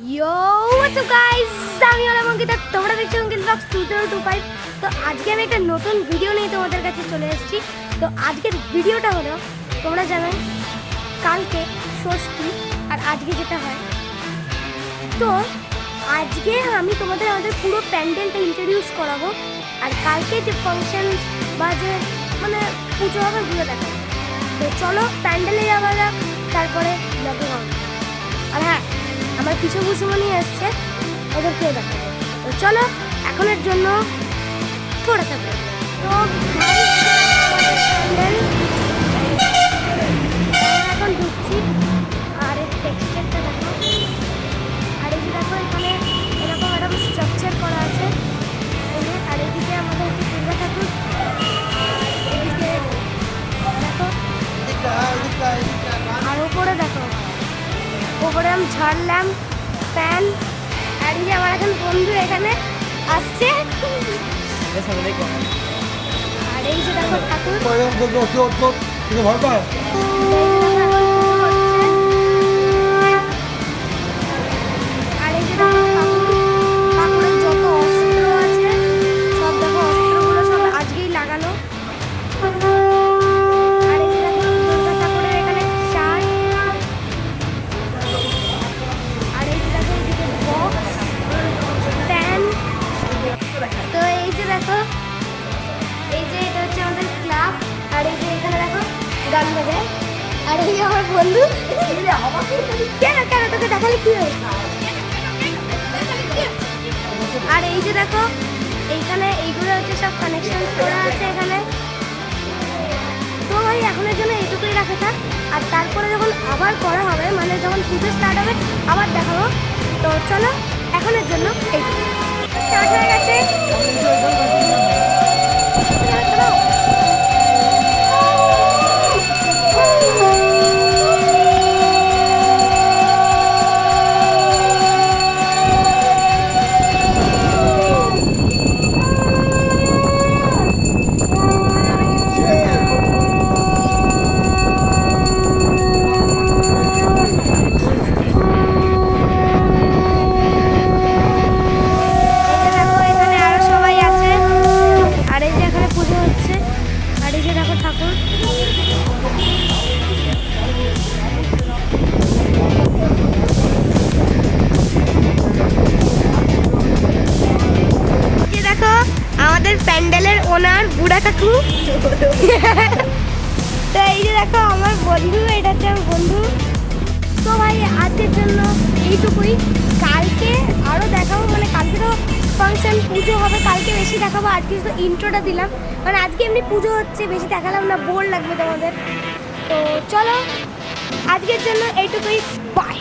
Yo, what's up guys? আমি হলাম অঙ্কিতা, তোমরা দেখছো অঙ্কিতা ব্লগস 2025। তো আজকে আমি একটা নতুন ভিডিও নিয়ে তোমাদের কাছে চলে এসেছি। তো আজকের ভিডিওটা হলো, তোমরা জানোই কালকে ষষ্ঠী আর আজকে যেটা হয়। তো আজকে আমি তোমাদের আমাদের পুরো প্যান্ডেলটা ইন্ট্রোডিউস করাবো, আর কালকে যে ফাংশন বা যে মানে পুজো হবে ঘুরে দেখাবো। তো চলো প্যান্ডেলে যাওয়া যাক, তারপরে ব্লগে হবে। আর হ্যাঁ, আমার পিছু কুসুমনি এসছে, ওদেরকেও দেখাবো। তো চলো এখনের জন্য থোড়া সা ব্রেক। তো এখন ঢুকছি, আর এর টেক্সচারটা দেখো, আর এই যে দেখো এখানে এরকম এরকম স্ট্রাকচার করা আছে। আর এদিকে আমাদের হচ্ছে দুর্গা ঠাকুর, এদিকে দেখো, আর উপরে দেখো, ওপরে আমি ঝাড়লাম ফ্যান। আর এই যে আমার এখন বন্ধু এখানে আসছে, আর এই যে দেখো ঠাকুর, আর এই যে দেখো ঠাকুরের যত অস্ত্র আছে সব দেখো, অস্ত্রগুলো সব আজকেই লাগানো। আর এই যে দেখো দুর্গা ঠাকুরের এখানে শার্ট, আর এই যে দেখো এদিকে বক্স ফ্যান। তো এই যে দেখো, এই যে এটা হচ্ছে আমাদের ক্লাব, আর এই যে এখানে দেখো গান বাজায়। আর এই যে আমার বন্ধু, কেন কেন তোকে দেখালে কি হয়? আর এই যে দেখো এইখানে এইগুলো হচ্ছে সব কানেকশন করা আছে এখানে। তো ভাই এখনের জন্য এইটুকুই রাখা থাক, আর তারপরে যখন আবার করা হবে, মানে যখন পুজো স্টার্ট হবে আবার দেখাবো। তো চলো এখনের জন্য এইটুকু। স্টার্ট হয়ে গেছে। ঠাকুর দেখো, আমাদের প্যান্ডেলের ওনার বুড়া কাকু। তো এই যে দেখো আমার বন্ধু, এটা হচ্ছে আমার বন্ধু। তো ভাই আজকের জন্য এইটুকুই, কালকে আরও দেখাবো। মানে কালকে তো ফাংশন পুজো হবে, কালকে বেশি দেখাবো। আজকে তো ইন্ট্রোটা দিলাম, মানে আজকে এমনি পুজো হচ্ছে, বেশি দেখালাম না, বোর লাগবে তোমাদের। তো চলো আজকের জন্য এইটুকুই, বাই।